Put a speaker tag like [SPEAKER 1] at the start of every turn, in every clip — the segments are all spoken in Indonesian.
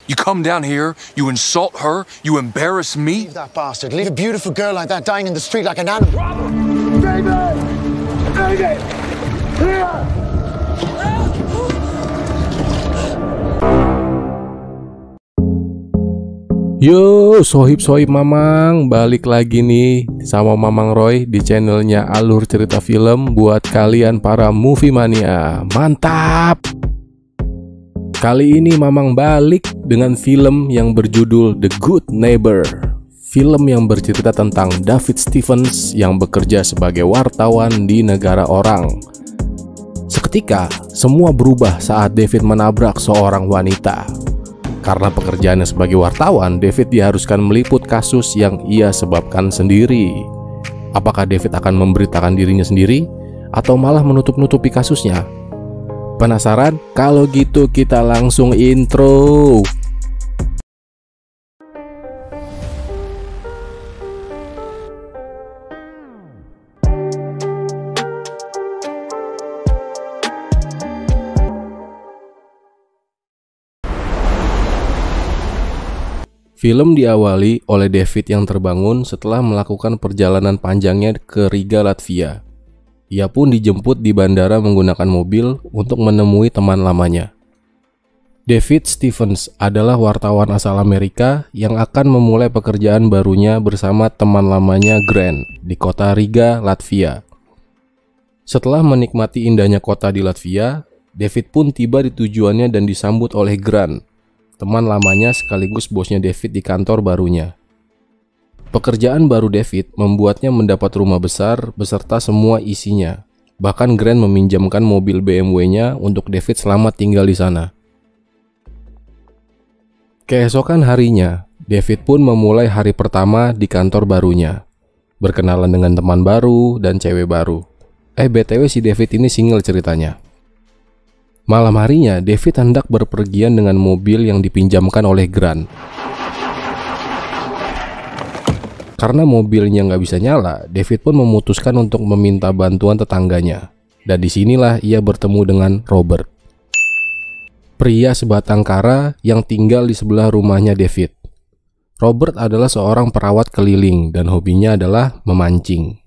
[SPEAKER 1] You come down here, you insult her, you embarrass me.
[SPEAKER 2] Leave that bastard. Leave a beautiful girl like that dying in the street like an animal.
[SPEAKER 3] David! David! Here!
[SPEAKER 4] Yo, sohib-sohib Mamang, balik lagi nih sama Mamang Roy di channelnya Alur Cerita Film buat kalian para movie mania. Mantap! Kali ini Mamang balik dengan film yang berjudul The Good Neighbor. Film yang bercerita tentang David Stevens yang bekerja sebagai wartawan di negara orang. Seketika, semua berubah saat David menabrak seorang wanita. Karena pekerjaannya sebagai wartawan, David diharuskan meliput kasus yang ia sebabkan sendiri. Apakah David akan memberitakan dirinya sendiri atau malah menutup-nutupi kasusnya? Penasaran? Kalau gitu kita langsung intro. Film diawali oleh David yang terbangun setelah melakukan perjalanan panjangnya ke Riga, Latvia. Ia pun dijemput di bandara menggunakan mobil untuk menemui teman lamanya. David Stevens adalah wartawan asal Amerika yang akan memulai pekerjaan barunya bersama teman lamanya Grant di kota Riga, Latvia. Setelah menikmati indahnya kota di Latvia, David pun tiba di tujuannya dan disambut oleh Grant, teman lamanya sekaligus bosnya David di kantor barunya. Pekerjaan baru David membuatnya mendapat rumah besar beserta semua isinya. Bahkan Grant meminjamkan mobil BMW-nya untuk David selama tinggal di sana. Keesokan harinya, David pun memulai hari pertama di kantor barunya. Berkenalan dengan teman baru dan cewek baru. BTW si David ini single ceritanya. Malam harinya, David hendak berpergian dengan mobil yang dipinjamkan oleh Grant. Karena mobilnya nggak bisa nyala, David pun memutuskan untuk meminta bantuan tetangganya. Dan disinilah ia bertemu dengan Robert, pria sebatang kara yang tinggal di sebelah rumahnya David. Robert adalah seorang perawat keliling dan hobinya adalah memancing.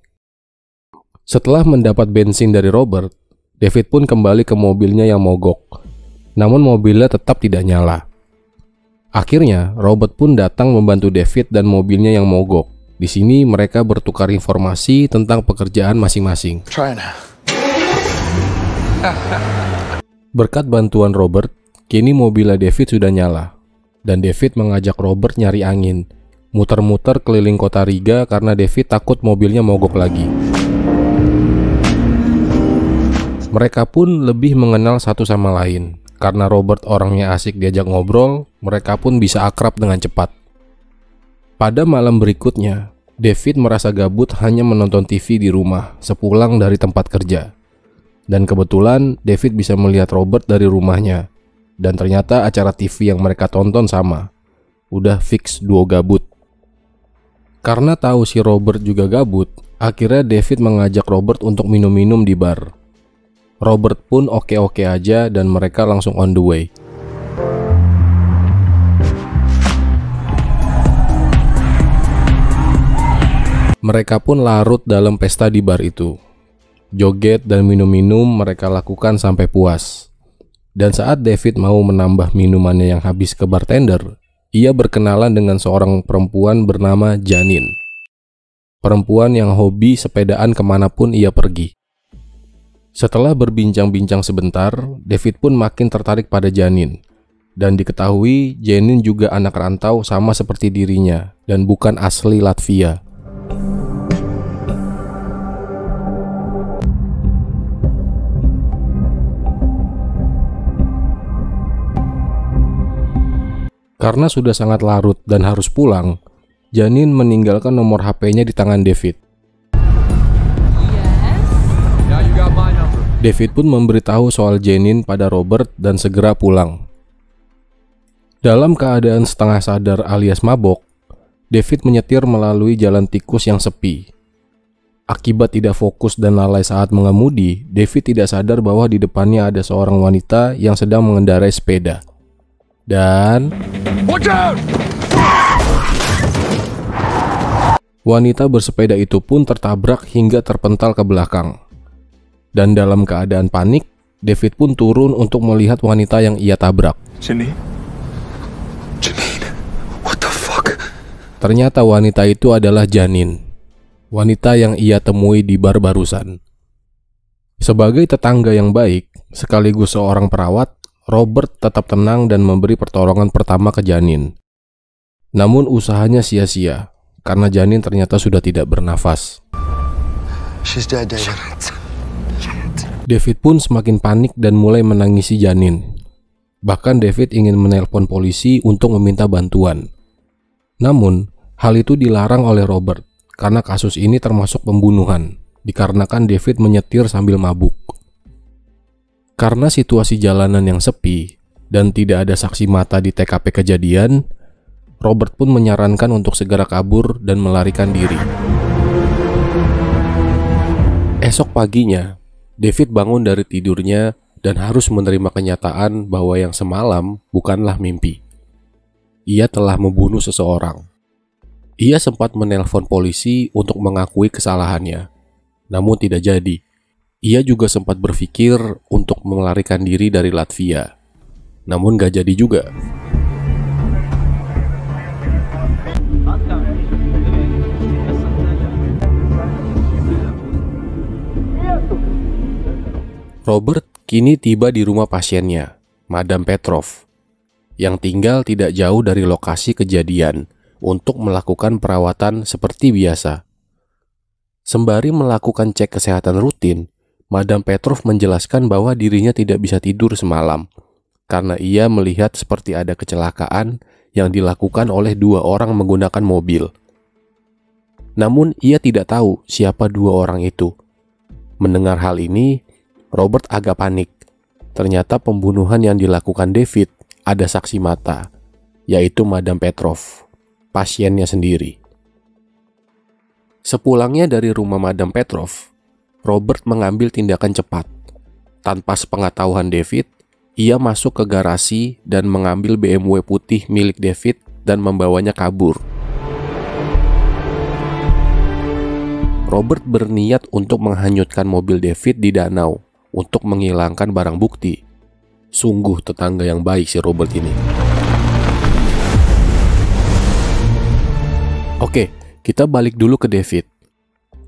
[SPEAKER 4] Setelah mendapat bensin dari Robert, David pun kembali ke mobilnya yang mogok. Namun mobilnya tetap tidak nyala. Akhirnya, Robert pun datang membantu David dan mobilnya yang mogok. Di sini mereka bertukar informasi tentang pekerjaan masing-masing. Berkat bantuan Robert, kini mobilnya David sudah nyala. Dan David mengajak Robert nyari angin, muter-muter keliling kota Riga karena David takut mobilnya mogok lagi. Mereka pun lebih mengenal satu sama lain. Karena Robert orangnya asik diajak ngobrol, mereka pun bisa akrab dengan cepat. Pada malam berikutnya, David merasa gabut hanya menonton TV di rumah sepulang dari tempat kerja. Dan kebetulan David bisa melihat Robert dari rumahnya. Dan ternyata acara TV yang mereka tonton sama. Udah fix duo gabut. Karena tahu si Robert juga gabut, akhirnya David mengajak Robert untuk minum-minum di bar. Robert pun oke-oke aja dan mereka langsung on the way. Mereka pun larut dalam pesta di bar itu. Joget dan minum-minum mereka lakukan sampai puas. Dan saat David mau menambah minumannya yang habis ke bartender, ia berkenalan dengan seorang perempuan bernama Janine. Perempuan yang hobi sepedaan kemanapun ia pergi. Setelah berbincang-bincang sebentar, David pun makin tertarik pada Janine. Dan diketahui Janine juga anak rantau sama seperti dirinya dan bukan asli Latvia. Karena sudah sangat larut dan harus pulang, Janine meninggalkan nomor HP-nya di tangan David. David pun memberitahu soal Janine pada Robert dan segera pulang. Dalam keadaan setengah sadar alias mabok, David menyetir melalui jalan tikus yang sepi. Akibat tidak fokus dan lalai saat mengemudi, David tidak sadar bahwa di depannya ada seorang wanita yang sedang mengendarai sepeda. Dan
[SPEAKER 1] Watch out!
[SPEAKER 4] wanita bersepeda itu pun tertabrak hingga terpental ke belakang. Dan dalam keadaan panik, David pun turun untuk melihat wanita yang ia tabrak.
[SPEAKER 1] Janine? What the fuck?
[SPEAKER 4] Ternyata wanita itu adalah Janine, wanita yang ia temui di bar barusan. Sebagai tetangga yang baik, sekaligus seorang perawat, Robert tetap tenang dan memberi pertolongan pertama ke Janine. Namun usahanya sia-sia, karena Janine ternyata sudah tidak bernafas.
[SPEAKER 2] She's dead, David.
[SPEAKER 4] David pun semakin panik dan mulai menangisi Janine. Bahkan David ingin menelpon polisi untuk meminta bantuan. Namun, hal itu dilarang oleh Robert karena kasus ini termasuk pembunuhan, dikarenakan David menyetir sambil mabuk. Karena situasi jalanan yang sepi dan tidak ada saksi mata di TKP kejadian, Robert pun menyarankan untuk segera kabur dan melarikan diri. Esok paginya, David bangun dari tidurnya dan harus menerima kenyataan bahwa yang semalam bukanlah mimpi. Ia telah membunuh seseorang. Ia sempat menelpon polisi untuk mengakui kesalahannya, namun tidak jadi. Ia juga sempat berpikir untuk melarikan diri dari Latvia, namun gak jadi juga. Robert kini tiba di rumah pasiennya, Madam Petrov, yang tinggal tidak jauh dari lokasi kejadian untuk melakukan perawatan seperti biasa. Sembari melakukan cek kesehatan rutin, Madam Petrov menjelaskan bahwa dirinya tidak bisa tidur semalam karena ia melihat seperti ada kecelakaan yang dilakukan oleh dua orang menggunakan mobil. Namun ia tidak tahu siapa dua orang itu. Mendengar hal ini, Robert agak panik. Ternyata pembunuhan yang dilakukan David ada saksi mata, yaitu Madam Petrov, pasiennya sendiri. Sepulangnya dari rumah Madam Petrov, Robert mengambil tindakan cepat. Tanpa sepengetahuan David, ia masuk ke garasi dan mengambil BMW putih milik David dan membawanya kabur. Robert berniat untuk menghanyutkan mobil David di danau untuk menghilangkan barang bukti. Sungguh tetangga yang baik si Robert ini. Oke, kita balik dulu ke David.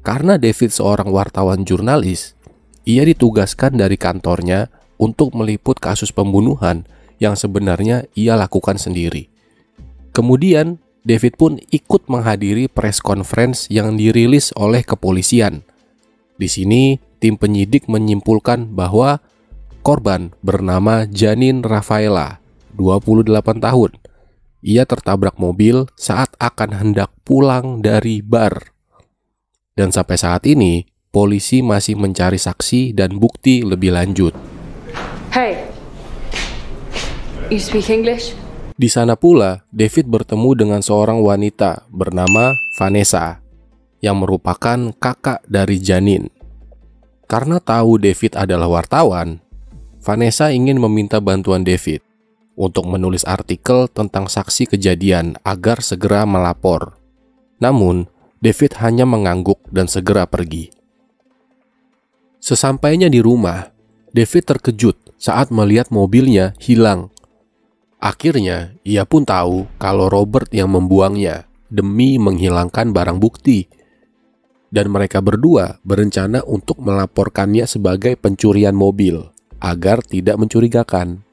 [SPEAKER 4] Karena David seorang wartawan jurnalis, ia ditugaskan dari kantornya untuk meliput kasus pembunuhan yang sebenarnya ia lakukan sendiri. Kemudian, David pun ikut menghadiri press conference yang dirilis oleh kepolisian. Di sini, tim penyidik menyimpulkan bahwa korban bernama Janine Rafaela, 28 tahun. Ia tertabrak mobil saat akan hendak pulang dari bar. Dan sampai saat ini, polisi masih mencari saksi dan bukti lebih lanjut.
[SPEAKER 5] Hey, you speak English?
[SPEAKER 4] Di sana pula, David bertemu dengan seorang wanita bernama Vanessa, yang merupakan kakak dari Janine. Karena tahu David adalah wartawan, Vanessa ingin meminta bantuan David untuk menulis artikel tentang saksi kejadian agar segera melapor. Namun, David hanya mengangguk dan segera pergi. Sesampainya di rumah, David terkejut saat melihat mobilnya hilang. Akhirnya, ia pun tahu kalau Robert yang membuangnya demi menghilangkan barang bukti. Dan mereka berdua berencana untuk melaporkannya sebagai pencurian mobil agar tidak mencurigakan.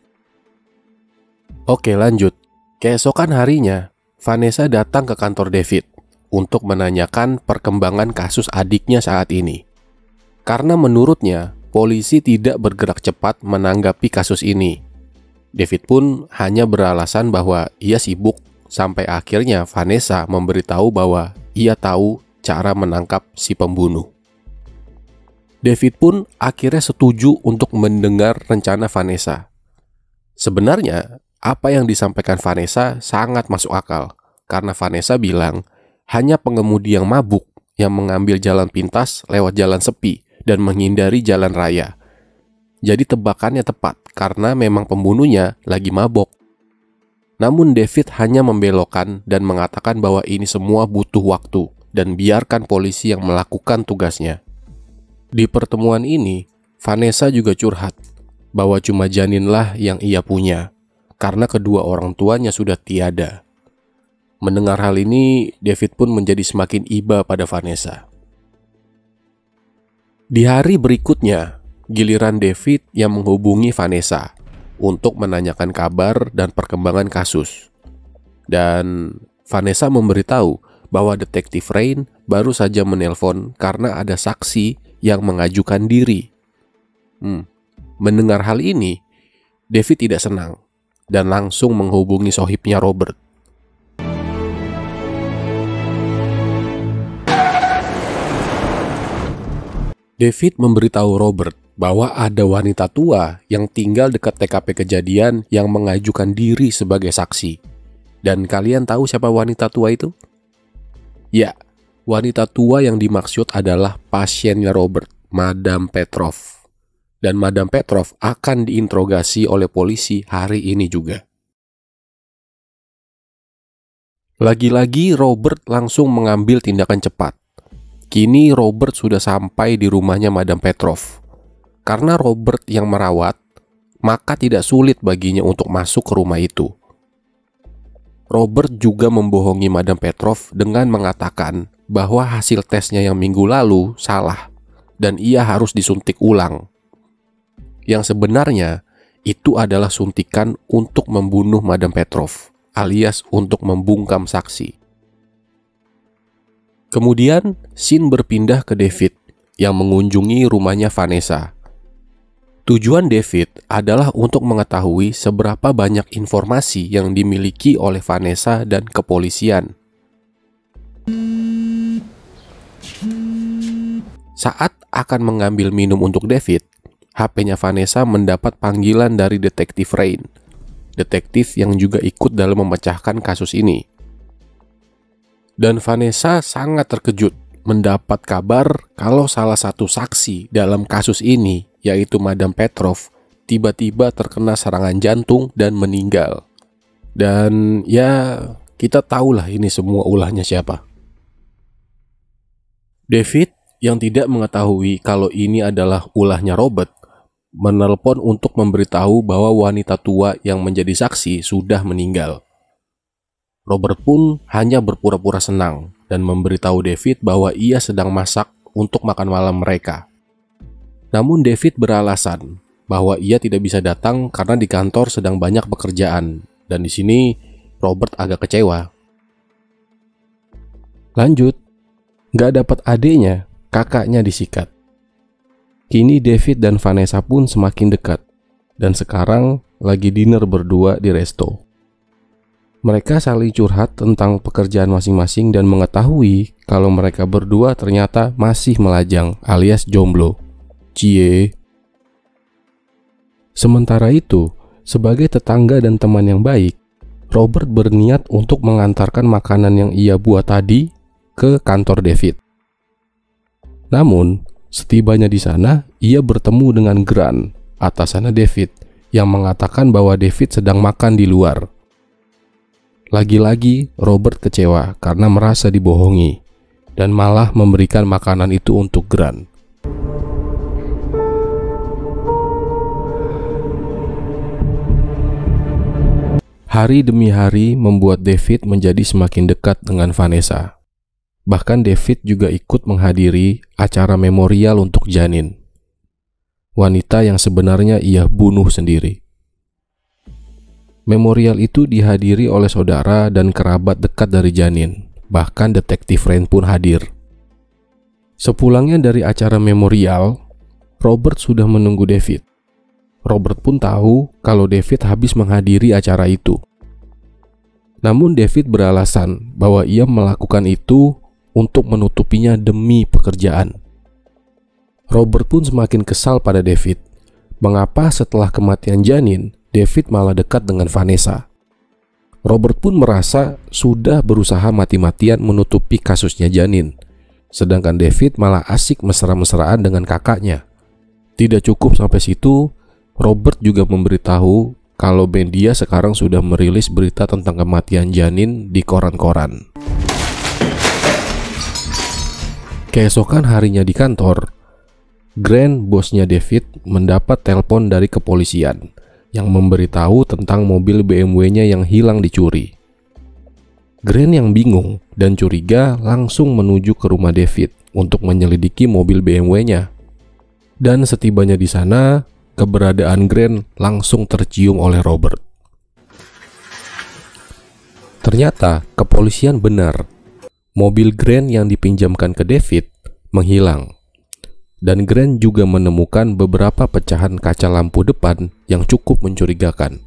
[SPEAKER 4] Oke, lanjut. Keesokan harinya, Vanessa datang ke kantor David untuk menanyakan perkembangan kasus adiknya saat ini. Karena menurutnya, polisi tidak bergerak cepat menanggapi kasus ini. David pun hanya beralasan bahwa ia sibuk sampai akhirnya Vanessa memberitahu bahwa ia tahu cara menangkap si pembunuh. David pun akhirnya setuju untuk mendengar rencana Vanessa. Sebenarnya, apa yang disampaikan Vanessa sangat masuk akal, karena Vanessa bilang hanya pengemudi yang mabuk yang mengambil jalan pintas lewat jalan sepi dan menghindari jalan raya. Jadi tebakannya tepat, karena memang pembunuhnya lagi mabok. Namun David hanya membelokkan dan mengatakan bahwa ini semua butuh waktu dan biarkan polisi yang melakukan tugasnya. Di pertemuan ini, Vanessa juga curhat bahwa cuma janinlah yang ia punya karena kedua orang tuanya sudah tiada. Mendengar hal ini, David pun menjadi semakin iba pada Vanessa. Di hari berikutnya, giliran David yang menghubungi Vanessa untuk menanyakan kabar dan perkembangan kasus. Dan Vanessa memberitahu bahwa detektif Rain baru saja menelpon karena ada saksi yang mengajukan diri. Mendengar hal ini, David tidak senang dan langsung menghubungi sohibnya Robert. David memberitahu Robert bahwa ada wanita tua yang tinggal dekat TKP kejadian yang mengajukan diri sebagai saksi. Dan kalian tahu siapa wanita tua itu? Ya, wanita tua yang dimaksud adalah pasiennya Robert, Madame Petrov. Dan Madame Petrov akan diinterogasi oleh polisi hari ini juga. Lagi-lagi Robert langsung mengambil tindakan cepat. Kini Robert sudah sampai di rumahnya Madame Petrov. Karena Robert yang merawat, maka tidak sulit baginya untuk masuk ke rumah itu. Robert juga membohongi Madame Petrov dengan mengatakan bahwa hasil tesnya yang minggu lalu salah dan ia harus disuntik ulang. Yang sebenarnya itu adalah suntikan untuk membunuh Madame Petrov, alias untuk membungkam saksi. Kemudian, scene berpindah ke David yang mengunjungi rumahnya Vanessa. Tujuan David adalah untuk mengetahui seberapa banyak informasi yang dimiliki oleh Vanessa dan kepolisian. Saat akan mengambil minum untuk David, HP-nya Vanessa mendapat panggilan dari detektif Rain, detektif yang juga ikut dalam memecahkan kasus ini. Dan Vanessa sangat terkejut mendapat kabar kalau salah satu saksi dalam kasus ini, yaitu Madame Petrov, tiba-tiba terkena serangan jantung dan meninggal. Dan ya, kita tahulah ini semua ulahnya siapa. David yang tidak mengetahui kalau ini adalah ulahnya Robert, menelpon untuk memberitahu bahwa wanita tua yang menjadi saksi sudah meninggal. Robert pun hanya berpura-pura senang dan memberitahu David bahwa ia sedang masak untuk makan malam mereka. Namun David beralasan bahwa ia tidak bisa datang karena di kantor sedang banyak pekerjaan, dan di sini Robert agak kecewa. Lanjut, gak dapat adiknya, kakaknya disikat. Kini David dan Vanessa pun semakin dekat, dan sekarang lagi dinner berdua di resto. Mereka saling curhat tentang pekerjaan masing-masing dan mengetahui kalau mereka berdua ternyata masih melajang alias jomblo. Cie. Sementara itu, sebagai tetangga dan teman yang baik, Robert berniat untuk mengantarkan makanan yang ia buat tadi ke kantor David. Namun, setibanya di sana, ia bertemu dengan Grant, atasannya David, yang mengatakan bahwa David sedang makan di luar. Lagi-lagi Robert kecewa karena merasa dibohongi dan malah memberikan makanan itu untuk Grant. Hari demi hari membuat David menjadi semakin dekat dengan Vanessa. Bahkan David juga ikut menghadiri acara memorial untuk janin, wanita yang sebenarnya ia bunuh sendiri. Memorial itu dihadiri oleh saudara dan kerabat dekat dari janin, bahkan detektif Rain pun hadir. Sepulangnya dari acara memorial, Robert sudah menunggu David. Robert pun tahu kalau David habis menghadiri acara itu. Namun David beralasan bahwa ia melakukan itu untuk menutupinya demi pekerjaan. Robert pun semakin kesal pada David. Mengapa setelah kematian janin, David malah dekat dengan Vanessa? Robert pun merasa sudah berusaha mati-matian menutupi kasusnya janin, sedangkan David malah asik mesra-mesraan dengan kakaknya. Tidak cukup sampai situ, Robert juga memberitahu kalau media sekarang sudah merilis berita tentang kematian janin di koran-koran. Keesokan harinya di kantor, Grant, bosnya David, mendapat telepon dari kepolisian yang memberitahu tentang mobil BMW-nya yang hilang dicuri. Grant yang bingung dan curiga langsung menuju ke rumah David untuk menyelidiki mobil BMW-nya. Dan setibanya di sana, keberadaan Grant langsung tercium oleh Robert. Ternyata kepolisian benar. Mobil Grant yang dipinjamkan ke David menghilang. Dan Grant juga menemukan beberapa pecahan kaca lampu depan yang cukup mencurigakan.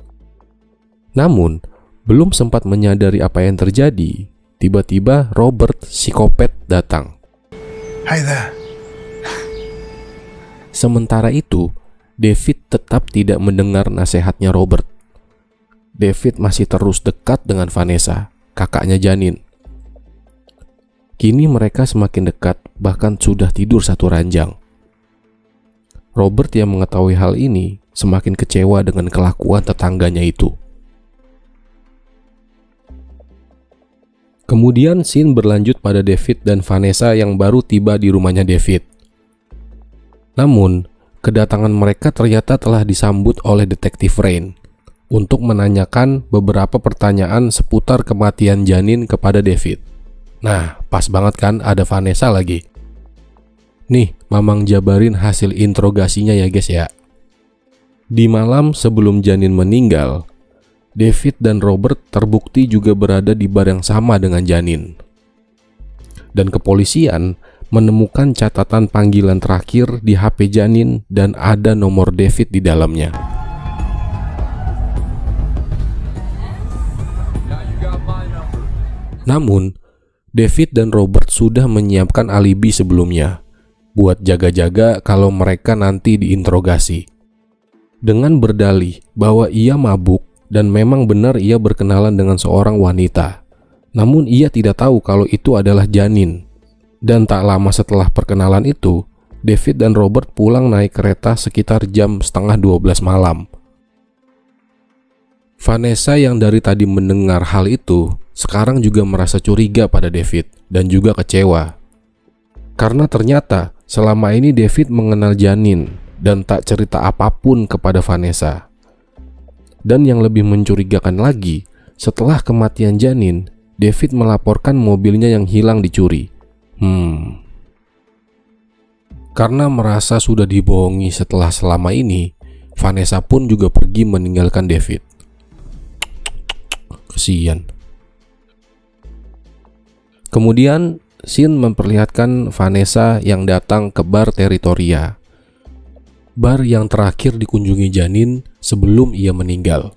[SPEAKER 4] Namun, belum sempat menyadari apa yang terjadi, tiba-tiba Robert psikopat datang.
[SPEAKER 3] Hey there.
[SPEAKER 4] Sementara itu, David tetap tidak mendengar nasihatnya Robert. David masih terus dekat dengan Vanessa, kakaknya janin. Kini mereka semakin dekat, bahkan sudah tidur satu ranjang. Robert yang mengetahui hal ini semakin kecewa dengan kelakuan tetangganya itu. Kemudian scene berlanjut pada David dan Vanessa yang baru tiba di rumahnya David. Namun, kedatangan mereka ternyata telah disambut oleh detektif Rain untuk menanyakan beberapa pertanyaan seputar kematian janin kepada David. Nah, pas banget kan ada Vanessa lagi. Nih, Mamang jabarin hasil interogasinya ya guys ya. Di malam sebelum janin meninggal, David dan Robert terbukti juga berada di bar yang sama dengan janin. Dan kepolisian menemukan catatan panggilan terakhir di HP janin dan ada nomor David di dalamnya. Namun, David dan Robert sudah menyiapkan alibi sebelumnya buat jaga-jaga kalau mereka nanti diinterogasi. Dengan berdalih bahwa ia mabuk dan memang benar ia berkenalan dengan seorang wanita. Namun ia tidak tahu kalau itu adalah janin. Dan tak lama setelah perkenalan itu, David dan Robert pulang naik kereta sekitar jam setengah 12 malam. Vanessa yang dari tadi mendengar hal itu sekarang juga merasa curiga pada David dan juga kecewa. Karena ternyata selama ini David mengenal janin dan tak cerita apapun kepada Vanessa. Dan yang lebih mencurigakan lagi, setelah kematian janin, David melaporkan mobilnya yang hilang dicuri. Karena merasa sudah dibohongi setelah selama ini, Vanessa pun juga pergi meninggalkan David. Kesian. Kemudian scene memperlihatkan Vanessa yang datang ke bar Territoria, bar yang terakhir dikunjungi janin sebelum ia meninggal.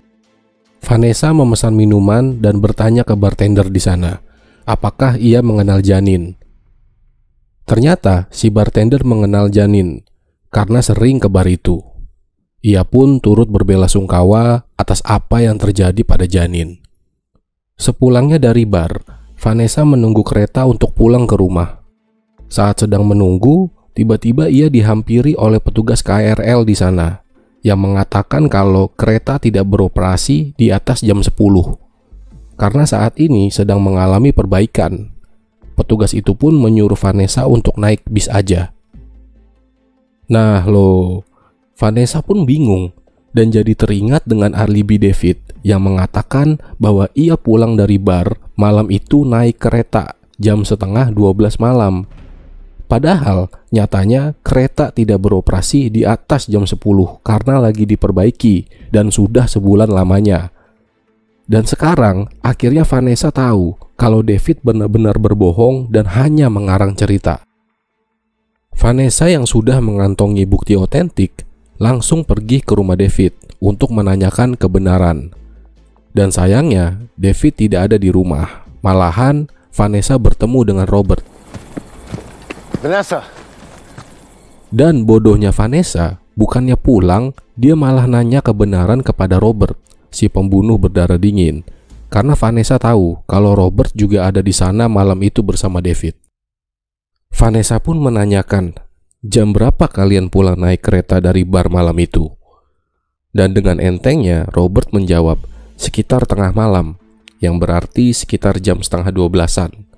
[SPEAKER 4] Vanessa memesan minuman dan bertanya ke bartender di sana, apakah ia mengenal janin. Ternyata si bartender mengenal janin karena sering ke bar itu. Ia pun turut berbelasungkawa atas apa yang terjadi pada janin. Sepulangnya dari bar, Vanessa menunggu kereta untuk pulang ke rumah. Saat sedang menunggu, tiba-tiba ia dihampiri oleh petugas KRL di sana yang mengatakan kalau kereta tidak beroperasi di atas jam 10 karena saat ini sedang mengalami perbaikan. Petugas itu pun menyuruh Vanessa untuk naik bis aja. Nah loh, Vanessa pun bingung dan jadi teringat dengan alibi David yang mengatakan bahwa ia pulang dari bar malam itu naik kereta jam setengah 12 malam. Padahal nyatanya kereta tidak beroperasi di atas jam 10 karena lagi diperbaiki dan sudah sebulan lamanya. Dan sekarang akhirnya Vanessa tahu kalau David benar-benar berbohong dan hanya mengarang cerita. Vanessa yang sudah mengantongi bukti otentik langsung pergi ke rumah David untuk menanyakan kebenaran. Dan sayangnya David tidak ada di rumah. Malahan Vanessa bertemu dengan Robert.
[SPEAKER 2] Vanessa.
[SPEAKER 4] Dan bodohnya Vanessa, bukannya pulang, dia malah nanya kebenaran kepada Robert, si pembunuh berdarah dingin. Karena Vanessa tahu kalau Robert juga ada di sana malam itu bersama David. Vanessa pun menanyakan, jam berapa kalian pulang naik kereta dari bar malam itu? Dan dengan entengnya Robert menjawab sekitar tengah malam, yang berarti sekitar jam setengah 12-an.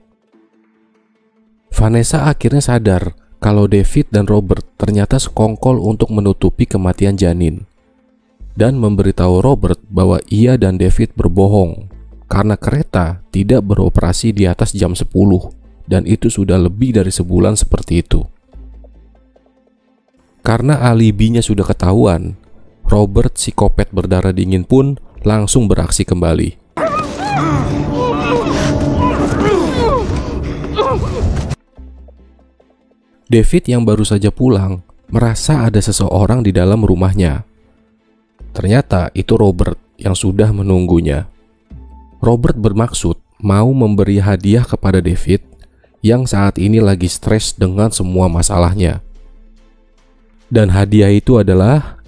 [SPEAKER 4] Vanessa akhirnya sadar kalau David dan Robert ternyata sekongkol untuk menutupi kematian janin, dan memberitahu Robert bahwa ia dan David berbohong karena kereta tidak beroperasi di atas jam 10, dan itu sudah lebih dari sebulan seperti itu. Karena alibinya sudah ketahuan, Robert, psikopat berdarah dingin pun langsung beraksi kembali. David yang baru saja pulang merasa ada seseorang di dalam rumahnya. Ternyata itu Robert yang sudah menunggunya. Robert bermaksud mau memberi hadiah kepada David yang saat ini lagi stres dengan semua masalahnya. Dan hadiah itu adalah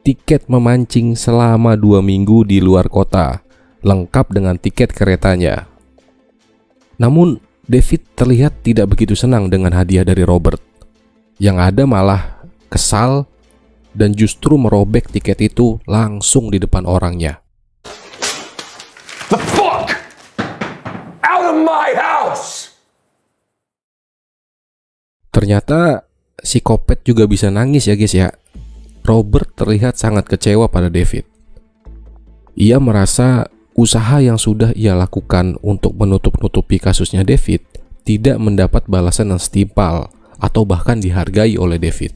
[SPEAKER 4] tiket memancing selama 2 minggu di luar kota, lengkap dengan tiket keretanya. Namun David terlihat tidak begitu senang dengan hadiah dari Robert. Yang ada malah kesal dan justru merobek tiket itu langsung di depan orangnya.
[SPEAKER 1] The fuck? Out of my house!
[SPEAKER 4] Ternyata psikopat juga bisa nangis ya guys ya. Robert terlihat sangat kecewa pada David. Ia merasa usaha yang sudah ia lakukan untuk menutup-nutupi kasusnya David tidak mendapat balasan yang setimpal atau bahkan dihargai oleh David.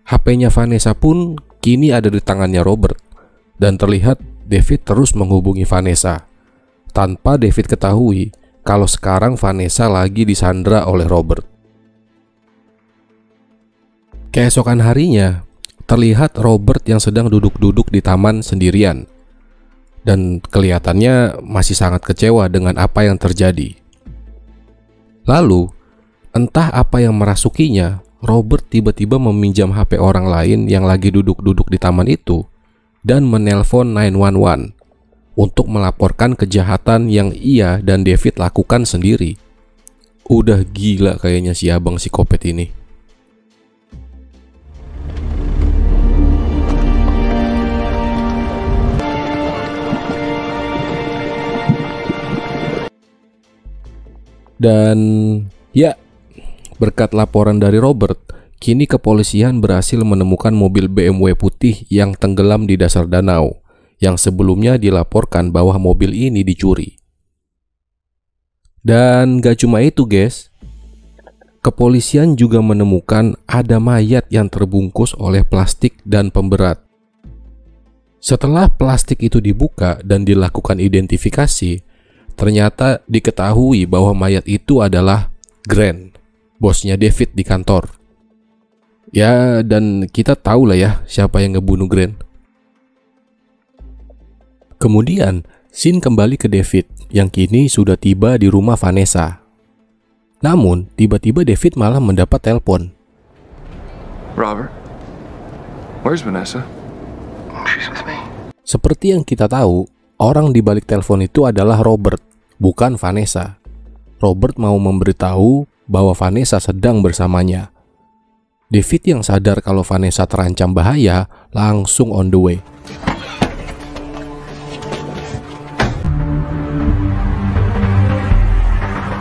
[SPEAKER 4] HP-nya Vanessa pun kini ada di tangannya Robert, dan terlihat David terus menghubungi Vanessa tanpa David ketahui kalau sekarang Vanessa lagi disandra oleh Robert. Keesokan harinya, terlihat Robert yang sedang duduk-duduk di taman sendirian, dan kelihatannya masih sangat kecewa dengan apa yang terjadi. Lalu, entah apa yang merasukinya, Robert tiba-tiba meminjam HP orang lain yang lagi duduk-duduk di taman itu dan menelpon 911 untuk melaporkan kejahatan yang ia dan David lakukan sendiri. Udah gila kayaknya si abang psikopat ini. Dan ya, berkat laporan dari Robert, kini kepolisian berhasil menemukan mobil BMW putih yang tenggelam di dasar danau, yang sebelumnya dilaporkan bahwa mobil ini dicuri. Dan gak cuma itu guys, kepolisian juga menemukan ada mayat yang terbungkus oleh plastik dan pemberat. Setelah plastik itu dibuka dan dilakukan identifikasi, ternyata diketahui bahwa mayat itu adalah Grant, bosnya David di kantor. Ya, dan kita tahu lah ya siapa yang ngebunuh Grant. Kemudian, scene kembali ke David yang kini sudah tiba di rumah Vanessa. Namun, tiba-tiba David malah mendapat telepon.
[SPEAKER 1] Robert, where's Vanessa?
[SPEAKER 2] She's with me.
[SPEAKER 4] Seperti yang kita tahu, orang di balik telepon itu adalah Robert, bukan Vanessa. Robert mau memberitahu bahwa Vanessa sedang bersamanya. David yang sadar kalau Vanessa terancam bahaya, langsung on the way.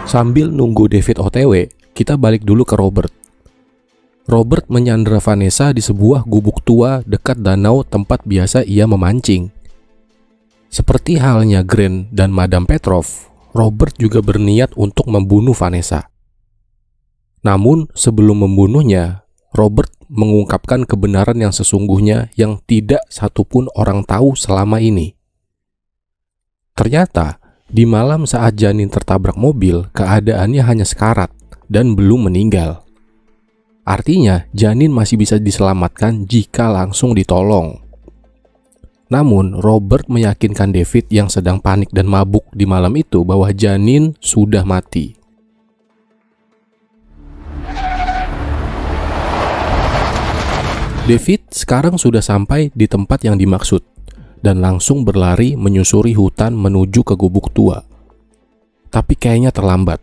[SPEAKER 4] Sambil nunggu David OTW, kita balik dulu ke Robert. Robert menyandera Vanessa di sebuah gubuk tua dekat danau tempat biasa ia memancing. Seperti halnya Grant dan Madame Petrov, Robert juga berniat untuk membunuh Vanessa. Namun sebelum membunuhnya, Robert mengungkapkan kebenaran yang sesungguhnya yang tidak satupun orang tahu selama ini. Ternyata, di malam saat janin tertabrak mobil, keadaannya hanya sekarat dan belum meninggal. Artinya, janin masih bisa diselamatkan jika langsung ditolong. Namun, Robert meyakinkan David yang sedang panik dan mabuk di malam itu bahwa janin sudah mati. David sekarang sudah sampai di tempat yang dimaksud dan langsung berlari menyusuri hutan menuju ke gubuk tua. Tapi kayaknya terlambat,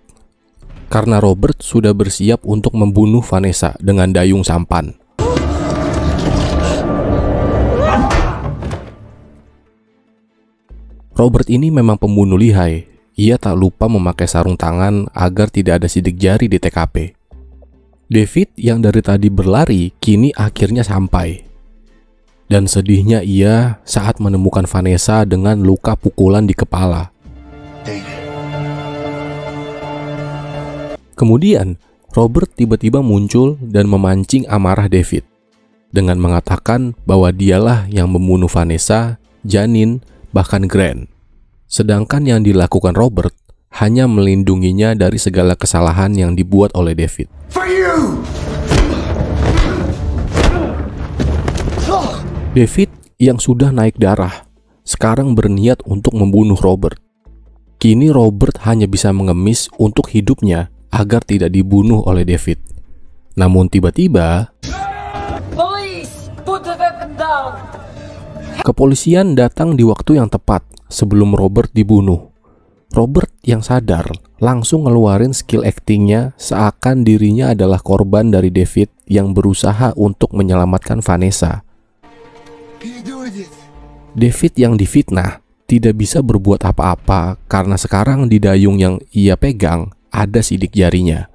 [SPEAKER 4] karena Robert sudah bersiap untuk membunuh Vanessa dengan dayung sampan. Robert ini memang pembunuh lihai. Ia tak lupa memakai sarung tangan agar tidak ada sidik jari di TKP. David yang dari tadi berlari kini akhirnya sampai. Dan sedihnya ia saat menemukan Vanessa dengan luka pukulan di kepala. Kemudian Robert tiba-tiba muncul dan memancing amarah David dengan mengatakan bahwa dialah yang membunuh Vanessa, Janine, bahkan Grant. Sedangkan yang dilakukan Robert hanya melindunginya dari segala kesalahan yang dibuat oleh David. David yang sudah naik darah sekarang berniat untuk membunuh Robert. Kini Robert hanya bisa mengemis untuk hidupnya agar tidak dibunuh oleh David. Namun tiba-tiba kepolisian datang di waktu yang tepat sebelum Robert dibunuh. Robert yang sadar langsung ngeluarin skill actingnya seakan dirinya adalah korban dari David yang berusaha untuk menyelamatkan Vanessa. David yang difitnah tidak bisa berbuat apa-apa karena sekarang di dayung yang ia pegang ada sidik jarinya.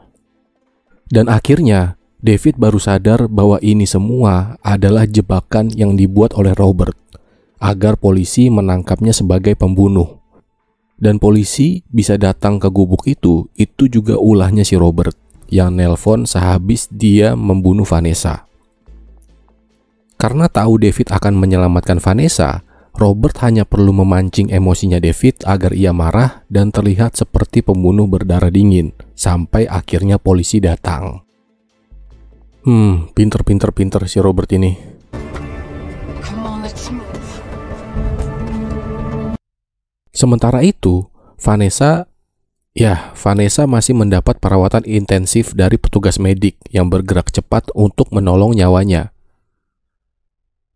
[SPEAKER 4] Dan akhirnya David baru sadar bahwa ini semua adalah jebakan yang dibuat oleh Robert agar polisi menangkapnya sebagai pembunuh. Dan polisi bisa datang ke gubuk itu juga ulahnya si Robert yang nelpon sehabis dia membunuh Vanessa. Karena tahu David akan menyelamatkan Vanessa, Robert hanya perlu memancing emosinya David agar ia marah dan terlihat seperti pembunuh berdarah dingin sampai akhirnya polisi datang. Pinter si Robert ini. Sementara itu, Vanessa masih mendapat perawatan intensif dari petugas medik yang bergerak cepat untuk menolong nyawanya.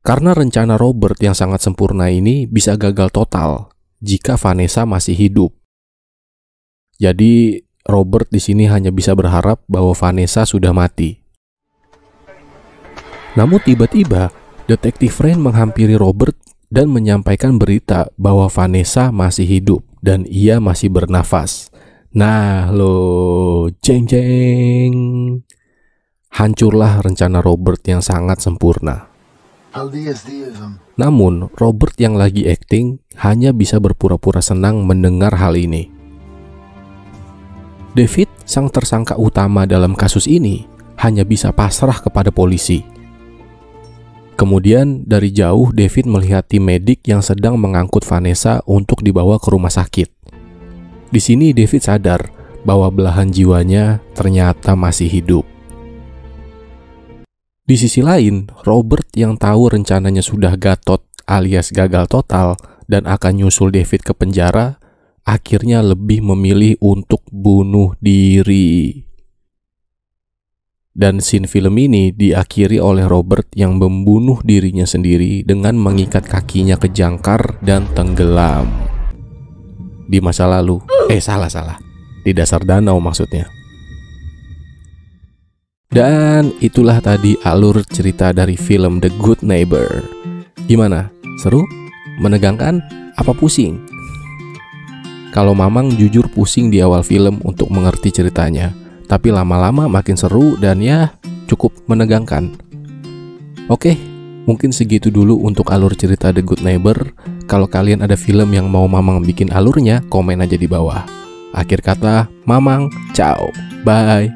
[SPEAKER 4] Karena rencana Robert yang sangat sempurna ini bisa gagal total jika Vanessa masih hidup. Jadi Robert di sini hanya bisa berharap bahwa Vanessa sudah mati. Namun tiba-tiba detektif Rain menghampiri Robert dan menyampaikan berita bahwa Vanessa masih hidup dan ia masih bernafas. Nah lo, jeng. Hancurlah rencana Robert yang sangat sempurna. Namun, Robert yang lagi acting hanya bisa berpura-pura senang mendengar hal ini. David, sang tersangka utama dalam kasus ini, hanya bisa pasrah kepada polisi. Kemudian, dari jauh David melihat tim medik yang sedang mengangkut Vanessa untuk dibawa ke rumah sakit. Di sini David sadar bahwa belahan jiwanya ternyata masih hidup. Di sisi lain, Robert yang tahu rencananya sudah gatot alias gagal total dan akan nyusul David ke penjara, akhirnya lebih memilih untuk bunuh diri. Dan scene film ini diakhiri oleh Robert yang membunuh dirinya sendiri dengan mengikat kakinya ke jangkar dan tenggelam. Di masa lalu, salah. Di dasar danau maksudnya. Dan itulah tadi alur cerita dari film The Good Neighbor. Gimana? Seru? Menegangkan? Apa pusing? Kalau Mamang jujur pusing di awal film untuk mengerti ceritanya, tapi lama-lama makin seru dan ya cukup menegangkan. Oke, mungkin segitu dulu untuk alur cerita The Good Neighbor. Kalau kalian ada film yang mau Mamang bikin alurnya, komen aja di bawah. Akhir kata, Mamang, ciao, bye.